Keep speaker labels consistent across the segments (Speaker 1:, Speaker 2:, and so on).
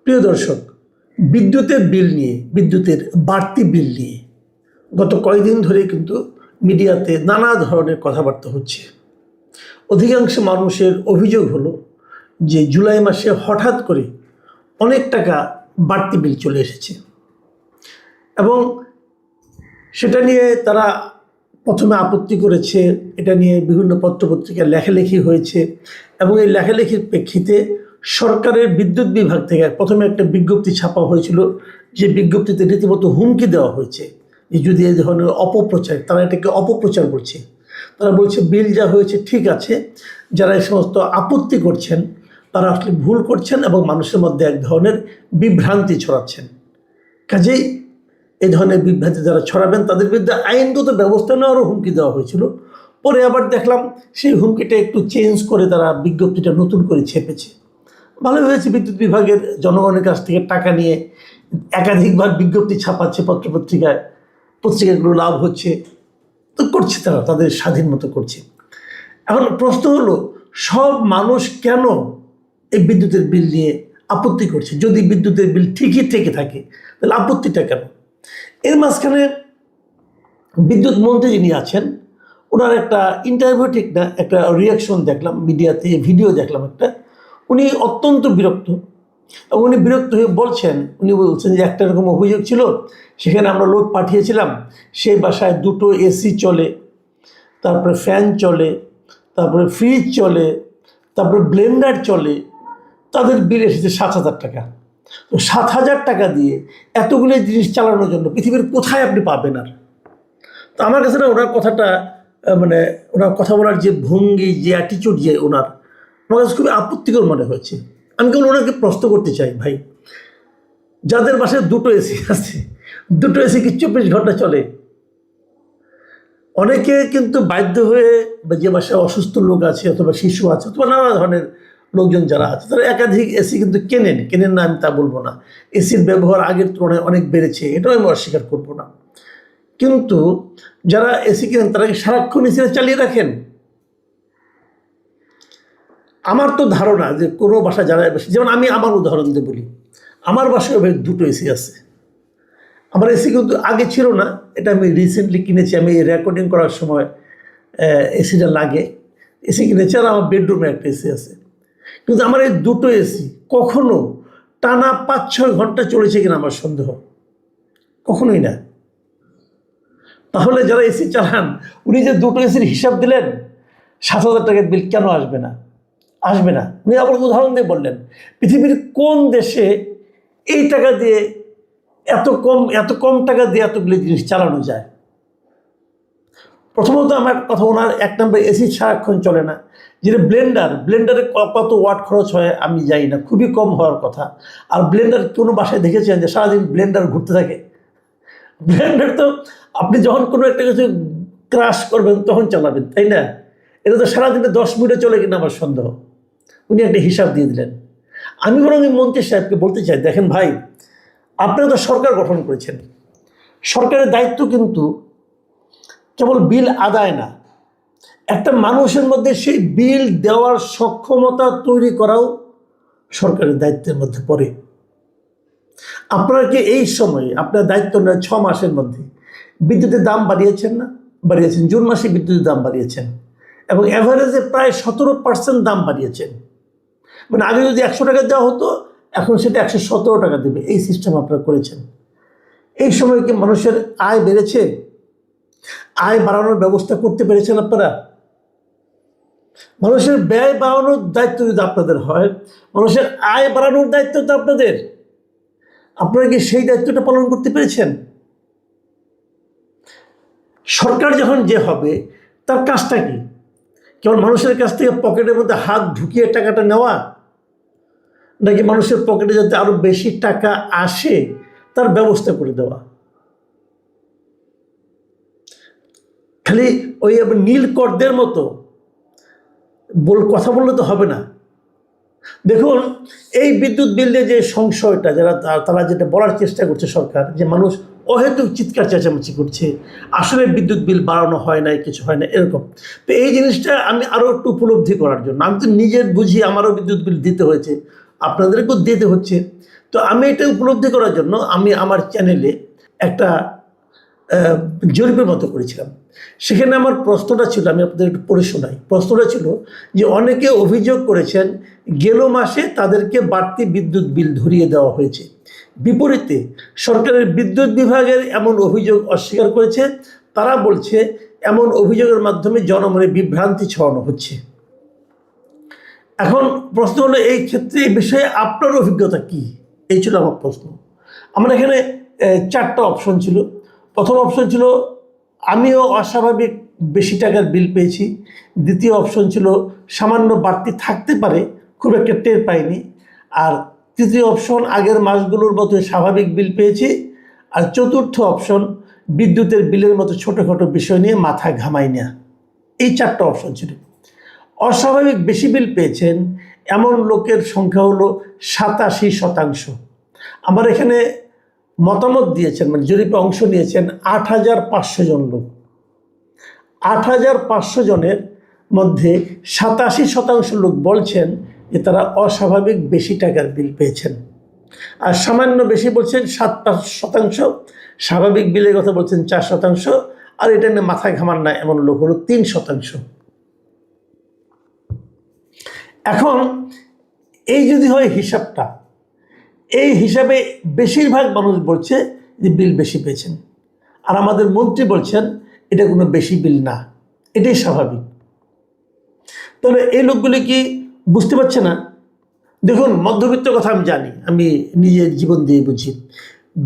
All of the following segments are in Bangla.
Speaker 1: প্রিয় দর্শক, বিদ্যুতের বিল নিয়ে, বিদ্যুতের বাড়তি বিল নিয়ে গত কয়েকদিন ধরে কিন্তু মিডিয়াতে নানা ধরনের কথাবার্তা হচ্ছে। অধিকাংশ মানুষের অভিযোগ হলো যে জুলাই মাসে হঠাৎ করে অনেক টাকা বাড়তি বিল চলে এসেছে এবং সেটা নিয়ে তারা প্রথমে আপত্তি করেছে। এটা নিয়ে বিভিন্ন পত্রপত্রিকায় লেখালেখি হয়েছে এবং এই লেখালেখির প্রেক্ষিতে সরকারের বিদ্যুৎ বিভাগ থেকে প্রথমে একটা বিজ্ঞপ্তি ছাপা হয়েছিল, যে বিজ্ঞপ্তিতে রীতিমতো হুমকি দেওয়া হয়েছে যে যদি এই ধরনের অপপ্রচার, তারা এটাকে অপপ্রচার বলছে। তারা বলছে বিল যা হয়েছে ঠিক আছে, যারা এই সমস্ত আপত্তি করছেন তারা আসলে ভুল করছেন এবং মানুষের মধ্যে এক ধরনের বিভ্রান্তি ছড়াচ্ছেন। কাজেই এই ধরনের বিভ্রান্তি যারা ছড়াবেন তাদের বিরুদ্ধে আইনগত ব্যবস্থা নেওয়ারও হুমকি দেওয়া হয়েছিল। পরে আবার দেখলাম সেই হুমকিটা একটু চেঞ্জ করে তারা বিজ্ঞপ্তিটা নতুন করে ছেপেছে। ভালো হয়েছে, বিদ্যুৎ বিভাগের জনগণের কাছ থেকে টাকা নিয়ে একাধিকবার বিজ্ঞপ্তি ছাপাচ্ছে পত্রপত্রিকায়, পত্রিকাগুলো লাভ হচ্ছে, তো করছে, তারা তাদের স্বাধীন মতো করছে। এখন প্রশ্ন হলো, সব মানুষ কেন এই বিদ্যুতের বিল নিয়ে আপত্তি করছে? যদি বিদ্যুতের বিল ঠিকই থেকে থাকে তাহলে আপত্তিটা কেন? এর মাঝখানে বিদ্যুৎ মন্ত্রী যিনি আছেন, ওনার একটা ইন্টারভিউ, ঠিক না, একটা রিয়াকশন দেখলাম মিডিয়াতে, ভিডিও দেখলাম একটা। উনি অত্যন্ত বিরক্ত এবং উনি বিরক্ত হয়ে উনি বলছেন যে একটা এরকম অভিযোগ ছিল, সেখানে আমরা লোক পাঠিয়েছিলাম, সেই বাসায় 2টো এসি চলে, তারপরে ফ্যান চলে, তারপরে ফ্রিজ চলে, তারপরে ব্লেন্ডার চলে, তাদের বিল এসেছে 7,000 টাকা। তো 7,000 টাকা দিয়ে এতগুলো জিনিস চালানোর জন্য পৃথিবীর কোথায় আপনি পাবেন? আর তো আমার কাছে না ওনার কথাটা, মানে ওনার কথা বলার যে ভঙ্গি, যে অ্যাটিটিউড, যে ওনার, আমার কাছে খুবই আপত্তিকর মনে হয়েছে। আমি কেবল ওনাকে প্রশ্ন করতে চাই, ভাই, যাদের বাসায় 2টো এসি আছে, 2টো এসি কি 24 ঘন্টা চলে? অনেকে কিন্তু বাধ্য হয়ে, বা যে বাসায় অসুস্থ লোক আছে অথবা শিশু আছে অথবা নানা ধরনের লোকজন যারা আছে, তারা একাধিক এসি কিন্তু কেনেন না, আমি তা বলবো না। এসির ব্যবহার আগের তুলনায় অনেক বেড়েছে, এটাও আমি অস্বীকার করবো না। কিন্তু যারা এসি কেনেন তারা কি সারাক্ষণ এসিটা চালিয়ে রাখেন? আমার তো ধারণা যে কোনো বাসা যারা, যেমন আমি আমার উদাহরণ দিয়ে বলি, আমার বাসায় 2টো এসি আছে। আমার এসি কিন্তু আগে ছিল না, এটা আমি রিসেন্টলি কিনেছি। আমি রেকর্ডিং করার সময় এসিটা লাগে, এসি কিনেছি, আর আমার বেডরুমে একটা এসি আছে। কিন্তু আমার এই 2টো এসি কখনো টানা 5-6 ঘন্টা চলেছে কিনা আমার সন্দেহ, কখনোই না। তাহলে যারা এসি চালান, উনি যে 2টো এসির হিসাব দিলেন, 7,000 টাকার বিল কেন আসবে না? আসবে না। উনি আবার উদাহরণ দিয়ে বললেন, পৃথিবীর কোন দেশে এই টাকা দিয়ে, এত কম টাকা দিয়ে এতগুলি জিনিস চালানো যায়? প্রথমত আমার কথা, ওনার 1 নম্বর এসি সারাক্ষণ চলে না। যেটা ব্লেন্ডারে কত ওয়াট খরচ হয় আমি জানি না, খুবই কম হওয়ার কথা। আর ব্লেন্ডার কোনো বাসায় দেখেছেন যে সারাদিন ব্লেন্ডার ঘুরতে থাকে? ব্লেন্ডার তো আপনি যখন কোনো একটা কিছু ক্রাশ করবেন তখন চালাবেন, তাই না? এটা তো সারাদিনে 10 মিনিটে চলে কিনা আমার সন্দেহ। উনি একটা হিসাব দিয়ে দিলেন। আমি বরং মন্ত্রী সাহেবকে বলতে চাই, দেখেন ভাই, আপনারা তো সরকার গঠন করেছেন, সরকারের দায়িত্ব কিন্তু কেবল বিল আদায় না, একটা মানুষের মধ্যে সেই বিল দেওয়ার সক্ষমতা তৈরি করাও সরকারের দায়িত্বের মধ্যে পড়ে। আপনারা কি এই সময়ে, আপনার দায়িত্ব নেয় 6 মাসের মধ্যে বিদ্যুতের দাম বাড়িয়েছেন না? বাড়িয়েছেন। জুন মাসে বিদ্যুতের দাম বাড়িয়েছেন এবং অ্যাভারেজে প্রায় 17% দাম বাড়িয়েছেন। মানে আগে যদি 100 টাকা দেওয়া হতো, এখন সেটা 117 টাকা দেবে, এই সিস্টেম আপনারা করেছেন। এই সময় কি মানুষের আয় বেড়েছে? আয় বাড়ানোর ব্যবস্থা করতে পেরেছেন আপনারা? মানুষের ব্যয় বাড়ানোর দায়িত্ব যদি আপনাদের হয়, মানুষের আয় বাড়ানোর দায়িত্ব তো আপনাদের, আপনারা কি সেই দায়িত্বটা পালন করতে পেরেছেন? সরকার যখন যে হবে, তার কাজটা কি? কেবল মানুষের কাছ থেকে পকেটের মধ্যে হাত ঢুকিয়ে টাকাটা নেওয়া, নাকি মানুষের পকেটে যাতে আরো বেশি টাকা আসে তার ব্যবস্থা করে দেওয়া? খালি ওই নীলকরদের মতো কথা বললে তো হবে না। দেখুন, এই বিদ্যুৎ বিল দিয়ে যে সংশয়টা, তারা যেটা বলার চেষ্টা করছে সরকার, যে মানুষ অহেতুক চিৎকার চেঁচামেচি করছে, আসলে বিদ্যুৎ বিল বাড়ানো হয় নাই, কিছু হয় না, এরকম। তো এই জিনিসটা আমি আরও একটু উপলব্ধি করার জন্য, আমি তো নিজের বুঝি আমারও বিদ্যুৎ বিল দিতে হয়েছে, আপনাদেরকেও দিতে হচ্ছে। তো আমি এটা উপলব্ধি করার জন্য আমি আমার চ্যানেলে একটা জরিপের মতো করেছিলাম। সেখানে আমার প্রশ্নটা ছিল, আমি আপনাদের একটু পড়ে শোনাই। প্রশ্নটা ছিল যে অনেকে অভিযোগ করেছেন গেল মাসে তাদেরকে বাড়তি বিদ্যুৎ বিল ধরিয়ে দেওয়া হয়েছে, বিপরীতে সরকারের বিদ্যুৎ বিভাগের এমন অভিযোগ অস্বীকার করেছে। তারা বলছে এমন অভিযোগের মাধ্যমে জনমনে বিভ্রান্তি ছড়ানো হচ্ছে। এখন প্রশ্ন হলো, এই ক্ষেত্রে এই বিষয়ে আপনার অভিজ্ঞতা কি? এই ছিল আমার প্রশ্ন। আমার এখানে 4টা অপশন ছিল। প্রথম অপশন ছিল আমিও অস্বাভাবিক বেশি টাকার বিল পেয়েছি। দ্বিতীয় অপশন ছিল সামান্য বাড়তি থাকতে পারে, খুব একটা টের পাইনি। আর তৃতীয় অপশন আগের মাসগুলোর মতো স্বাভাবিক বিল পেয়েছি। আর চতুর্থ অপশন বিদ্যুতের বিলের মতো ছোটোখাটো বিষয় নিয়ে মাথা ঘামাই না। এই 4টা অপশন ছিল। অস্বাভাবিক বেশি বিল পেয়েছেন এমন লোকের সংখ্যা হলো 87%। আমার এখানে মতামত দিয়েছেন, মানে জরিপে অংশ নিয়েছেন 8500 জন লোক। 8500 জনের মধ্যে 87% লোক বলছেন যে তারা অস্বাভাবিক বেশি টাকার বিল পেয়েছেন। আর সামান্য বেশি বলছেন 7%, স্বাভাবিক বিলের কথা বলছেন 4%, আর এটা নিয়ে মাথায় ঘামান না এমন লোক হলো 3%। এখন এই যদি হয় হিসাবটা, এই হিসাবে বেশিরভাগ মানুষ বলছে যে বিল বেশি পেয়েছেন, আর আমাদের মন্ত্রী বলছেন এটা কোনো বেশি বিল না, এটাই স্বাভাবিক। তাহলে এই লোকগুলি কি বুঝতে পারছে না? দেখুন, মধ্যবিত্ত কথা আমি জানি, আমি নিজের জীবন দিয়ে বুঝি।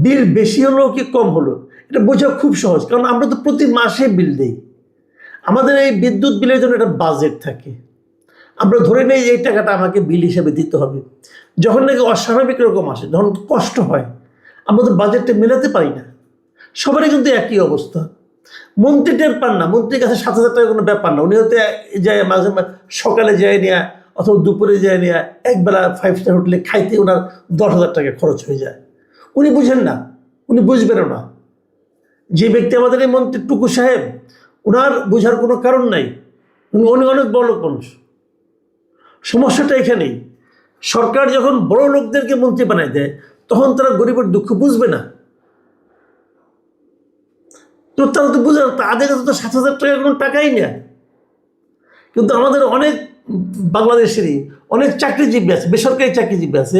Speaker 1: বিল বেশি হলো কি কম হলো এটা বোঝা খুব সহজ, কারণ আমরা তো প্রতি মাসে বিল দিই। আমাদের এই বিদ্যুৎ বিলের জন্য একটা বাজেট থাকে। আমরা ধরে নেই এই টাকাটা আমাকে বিল হিসেবে দিতে হবে। যখন নাকি অস্বাভাবিক রকম আসে, যখন কষ্ট হয়, আমরা তো বাজেটটা মেলাতে পারি না। সবারই কিন্তু একই অবস্থা। মন্ত্রী টের পান না, মন্ত্রীর কাছে 7000 টাকা কোনো ব্যাপার না। উনি হয়তো যায় মাঝে মাঝে, সকালে যায় নেয়া অথবা দুপুরে যায় নেয়া, একবেলা 5 স্টার হোটেলে খাইতে ওনার 10,000 টাকা খরচ হয়ে যায়। উনি বুঝেন না, উনি বুঝবেনও না। যে ব্যক্তি আমাদের এই মন্ত্রী টুকু সাহেব, ওনার বোঝার কোনো কারণ নাই। উনি অনেক বড় লোক মানুষ। সমস্যাটা এখানেই, সরকার যখন বড় লোকদেরকে মন্ত্রী বানায় দেয় তখন তারা গরিবের দুঃখ বুঝবে না। তো তারা তো বুঝে, তাদের কাছে তো 7,000 টাকা কোনো টাকাই না। কিন্তু আমাদের অনেক বাংলাদেশেরই অনেক চাকরিজীবী আছে, বেসরকারি চাকরিজীবী আছে,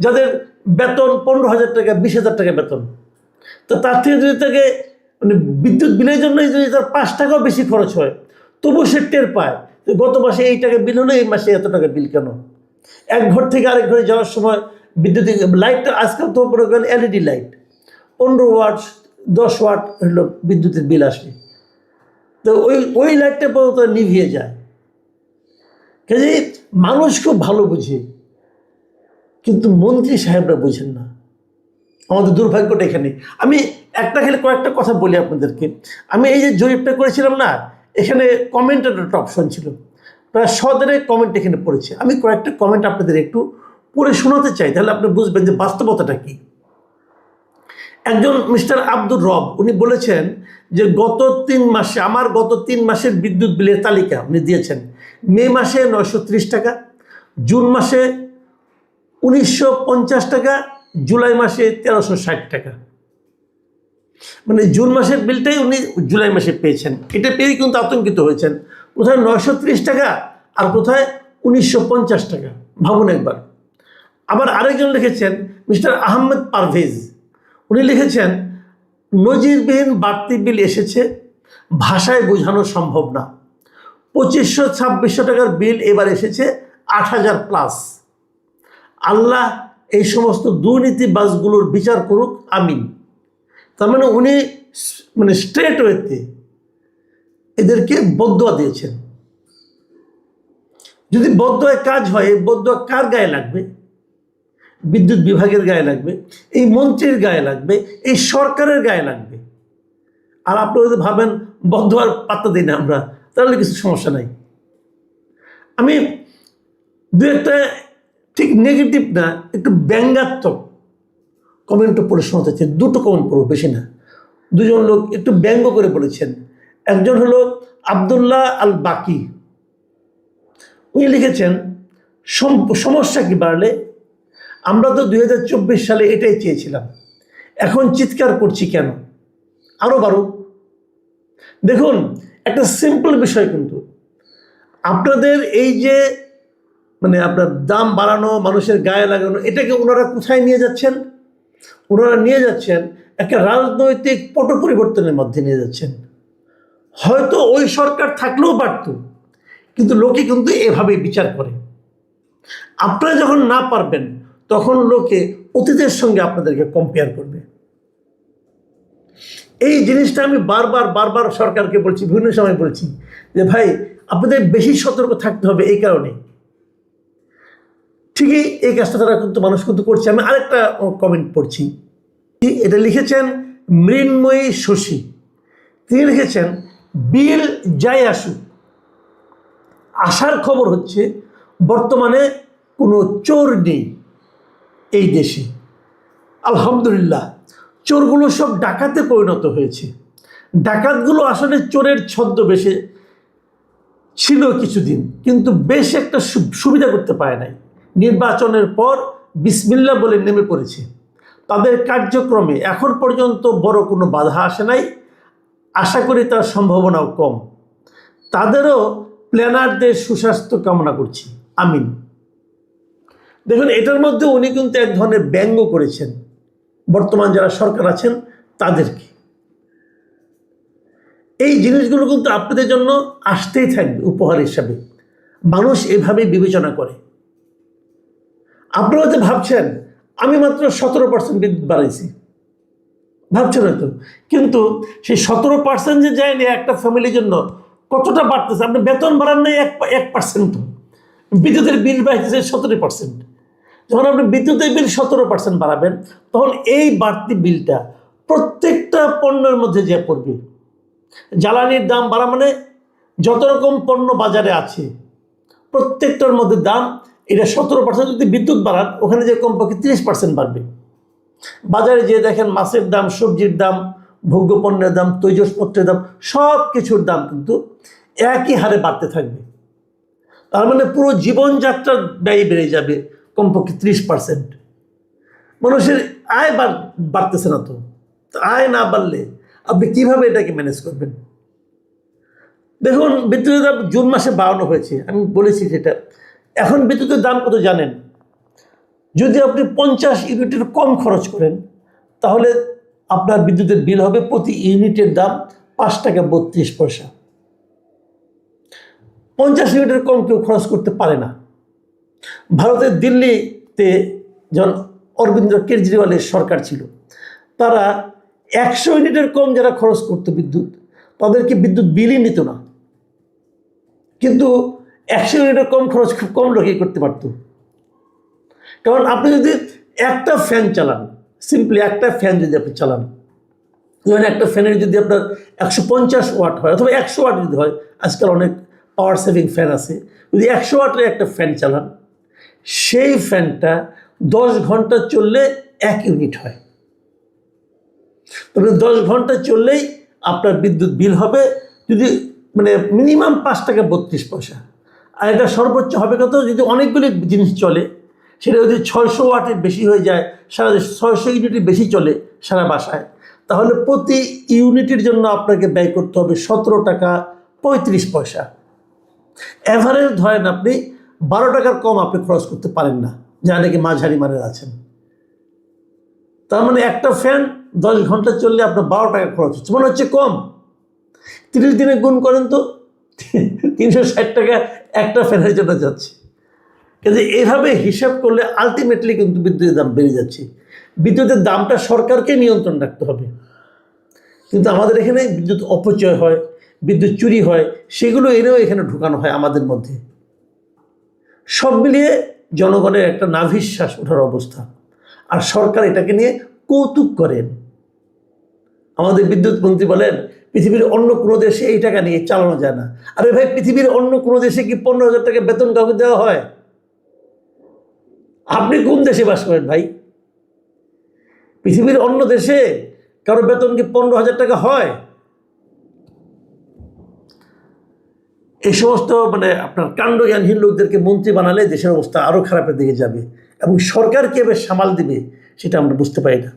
Speaker 1: যাদের বেতন 15,000 টাকা, 20,000 টাকা বেতন। তো তার থেকে যদি তাকে মানে বিদ্যুৎ বিলের জন্য যদি তার 5 টাকাও বেশি খরচ হয়, তবুও সে টের পায় গত মাসে এই টাকা বিল হলো, এই মাসে এত টাকা বিল কেন। এক ঘর থেকে আরেক ঘরে যাওয়ার সময় বিদ্যুৎ লাইটটা, আজকাল তো মনে করেন এলইডি লাইট, 15 ওয়াট 10 ওয়াট হলো বিদ্যুতের বিল আসে। তো ওই লাইটটা পর্যন্ত নিভিয়ে যায়। কাজে মানুষ খুব ভালো বুঝে, কিন্তু মন্ত্রী সাহেবরা বুঝেন না। আমাদের দুর্ভাগ্যটা এখানে। আমি একটা খেলে কয়েকটা কথা বলি আপনাদেরকে। আমি এই যে জরিপটা করেছিলাম না, এখানে কমেন্টের একটা অপশন ছিল, প্রায় 100 কমেন্ট এখানে পড়েছে। আমি কয়েকটা কমেন্ট আপনাদের একটু পড়ে শোনাতে চাই, তাহলে আপনি বুঝবেন যে বাস্তবতাটা কি। একজন মিস্টার আব্দুর রব, উনি বলেছেন যে গত 3 মাসে, আমার গত 3 মাসের বিদ্যুৎ বিলের তালিকা উনি দিয়েছেন। মে মাসে 930 টাকা, জুন মাসে 1950 টাকা, জুলাই মাসে 1360 টাকা। মানে জুন মাসের বিলটাই উনি জুলাই মাসে পেয়েছেন। এটা পেয়ে কিন্তু আতঙ্কিত হয়েছেন। কোথায় 930 টাকা আর কোথায় 1950 টাকা, ভাবুন একবার। আবার আরেকজন লিখেছেন মিস্টার আহমেদ পারভেজ, উনি লিখেছেন নজিরবিহীন বাড়তি বিল এসেছে, ভাষায় বোঝানো সম্ভব না। 2500-2600 টাকার বিল এবার এসেছে 8,000 প্লাস। আল্লাহ এই সমস্ত দুর্নীতিবাজগুলোর বিচার করুক, আমিন। তার মানে উনি মানে স্ট্রেট ওয়েতে এদেরকে বদদোয়া দিয়েছেন। যদি বদদোয়ায় কাজ হয়, এই বদদোয়া কার গায়ে লাগবে? বিদ্যুৎ বিভাগের গায়ে লাগবে, এই মন্ত্রীর গায়ে লাগবে, এই সরকারের গায়ে লাগবে। আর আপনি যদি ভাবেন বদদোয়ার পাত্তা দিই না আমরা, তাহলে কিছু সমস্যা নাই। আমি দু একটা ঠিক নেগেটিভ না, একটু ব্যঙ্গাত্মক কমেন্টও পড়ে শোনাতে চাই। 2টো কমেন্ট পড়ব, বেশি না। 2জন লোক একটু ব্যঙ্গ করে বলেছেন। একজন হলো আবদুল্লাহ আল বাকি, উনি লিখেছেন সমস্যা কি বাড়লে আমরা তো 2024 সালে এটাই চেয়েছিলাম, এখন চিৎকার করছি কেন? আরো বাড়ুক। দেখুন, একটা সিম্পল বিষয়, কিন্তু আপনাদের এই যে আপনার দাম বাড়ানো, মানুষের গায়ে লাগানো, এটাকে ওনারা কোথায় নিয়ে যাচ্ছেন? ওনারা নিয়ে যাচ্ছেন একটা রাজনৈতিক পট পরিবর্তনের মধ্যে নিয়ে যাচ্ছেন। হয়তো ওই সরকার থাকলেও পারত, কিন্তু লোকে কিন্তু এভাবে বিচার করে। আপনারা যখন না পারবেন, তখন লোকে অতীতের সঙ্গে আপনাদেরকে কম্পেয়ার করবে। এই জিনিসটা আমি বারবার সরকারকে বলছি, বিভিন্ন সময় বলছি যে ভাই, আপনাদের বেশি সতর্ক থাকতে হবে। এই কারণে ঠিকই এই কাজটা তারা কিন্তু মানুষ কিন্তু করছে। আমি আরেকটা কমেন্ট পড়ছি, এটা লিখেছেন মৃন্ময়ী শশী। তিনি লিখেছেন, বিল যাই আসুক, আসার খবর হচ্ছে বর্তমানে কোনো চোর নেই এই দেশে। আলহামদুলিল্লাহ, চোরগুলো সব ডাকাতে পরিণত হয়েছে। ডাকাতগুলো আসলে চোরের ছদ্মবেশে ছিল কিছুদিন, কিন্তু বেশ একটা সুবিধা করতে পারে নাই। নির্বাচনের পর বিসমিল্লাহ বলে নেমে পড়েছে। তাদের কার্যক্রমে এখন পর্যন্ত বড় কোনো বাধা আসে নাই, আশা করি তার সম্ভাবনাও কম। তাদেরও প্ল্যানারদের সুস্বাস্থ্য কামনা করছি, আমিন। দেখুন, এটার মধ্যে উনি কিন্তু এক ধরনের ব্যঙ্গ করেছেন বর্তমান যারা সরকার আছেন তাদেরকে। এই জিনিসগুলো কিন্তু আপনাদের জন্য আসতেই থাকবে উপহার হিসাবে। মানুষ এভাবেই বিবেচনা করে। আপনারা যে ভাবছেন আমি মাত্র 17% বিদ্যুৎ বাড়াইছি, ভাবছেন হয়তো, কিন্তু সেই 17% যে যায়নি একটা ফ্যামিলির জন্য কতটা বাড়তেছে। আপনি বেতন বাড়ান নাই 1%, বিদ্যুতের বিল বাড়তেছে 17%। যখন আপনি বিদ্যুতের বিল 17% বাড়াবেন, তখন এই বাড়তি বিলটা প্রত্যেকটা পণ্যের মধ্যে যে পড়বে। জ্বালানির দাম বাড়া মানে যত রকম পণ্য বাজারে আছে প্রত্যেকটার মধ্যে দাম, এটা 17% যদি বিদ্যুৎ বাড়ান, ওখানে যে কমপক্ষে 30% বাড়বে। বাজারে যে দেখেন মাছের দাম, সবজির দাম, ভোগ্য পণ্যের দাম, তৈজসপত্রের দাম, সব কিছুর দাম কিন্তু একই হারে বাড়তে থাকবে। তার মানে পুরো জীবনযাত্রার ব্যয় বেড়ে যাবে কমপক্ষে 30%। মানুষের আয় বাড়তেছে না, তো আয় না বাড়লে আপনি কিভাবে এটাকে ম্যানেজ করবেন? দেখুন, বিদ্যুতের দাম জুন মাসে বাড়ানো হয়েছে, আমি বলেছি সেটা। এখন বিদ্যুতের দাম কত জানেন? যদি আপনি 50 ইউনিটের কম খরচ করেন, তাহলে আপনার বিদ্যুতের বিল হবে প্রতি ইউনিটের দাম 5 টাকা 32 পয়সা। 50 ইউনিটের কম কেউ খরচ করতে পারে না। ভারতের দিল্লিতে যখন অরবিন্দ কেজরিওয়ালের সরকার ছিল, তারা 100 ইউনিটের কম যারা খরচ করতো বিদ্যুৎ, তাদেরকে বিদ্যুৎ বিলই নিত না। কিন্তু 100 ইউনিটের কম খরচ খুব কম লোকই করতে পারত। কারণ আপনি যদি একটা ফ্যান চালান, সিম্পলি একটা ফ্যান যদি আপনি চালান, যেমন একটা ফ্যানের যদি আপনার 150 ওয়াট হয় অথবা 100 ওয়াট যদি হয়, আজকাল অনেক পাওয়ার সেভিং ফ্যান আছে, যদি 100 ওয়াটের একটা ফ্যান চালান, সেই ফ্যানটা 10 ঘন্টা চললে 1 ইউনিট হয়। তবে 10 ঘন্টা চললেই আপনার বিদ্যুৎ বিল হবে যদি মিনিমাম 5 টাকা 32 পয়সা। আর এটা সর্বোচ্চ হবে কত? যদি অনেকগুলি জিনিস চলে, সেটা যদি 600 ওয়াটের বেশি হয়ে যায়, সারা 600 ইউনিটের বেশি চলে সারা বাসায়, তাহলে প্রতি ইউনিটের জন্য আপনাকে ব্যয় করতে হবে 17 টাকা 35 পয়সা। অ্যাভারেজ ধরেন আপনি 12 টাকার কম আপনি খরচ করতে পারেন না, যারা নাকি মাঝারি মানের আছেন। তার মানে একটা ফ্যান 10 ঘন্টা চললে আপনার 12 টাকা খরচ হচ্ছে, মনে হচ্ছে কম। 30 দিনে গুণ করেন তো 360 টাকা একটা ফ্যানের জন্য যাচ্ছে। কিন্তু এইভাবে হিসাব করলে আলটিমেটলি কিন্তু বিদ্যুতের দাম বেড়ে যাচ্ছে। বিদ্যুতের দামটা সরকারকে নিয়ন্ত্রণ রাখতে হবে, কিন্তু আমাদের এখানে বিদ্যুৎ অপচয় হয়, বিদ্যুৎ চুরি হয়, সেগুলো এনেও এখানে ঢুকানো হয় আমাদের মধ্যে। সব মিলিয়ে জনগণের একটা নাভিশ্বাস ওঠার অবস্থা, আর সরকার এটাকে নিয়ে কৌতুক করেন। আমাদের বিদ্যুৎ মন্ত্রী বলেন পৃথিবীর অন্য কোনো দেশে এই টাকা নিয়ে চালানো যায় না। আরে ভাই, পৃথিবীর অন্য কোনো দেশে কি 15,000 টাকা বেতন কাউকে দেওয়া হয়? আপনি কোন দেশে বাস করেন ভাই? পৃথিবীর অন্য দেশে কারো বেতন কি 15,000 টাকা হয়? এই সমস্ত আপনার কাণ্ডজ্ঞানহীন লোকদেরকে মন্ত্রী বানালে দেশের অবস্থা আরো খারাপের দিকে যাবে। এবং সরকার কীভাবে সামাল দিবে সেটা আমরা বুঝতে পারি না।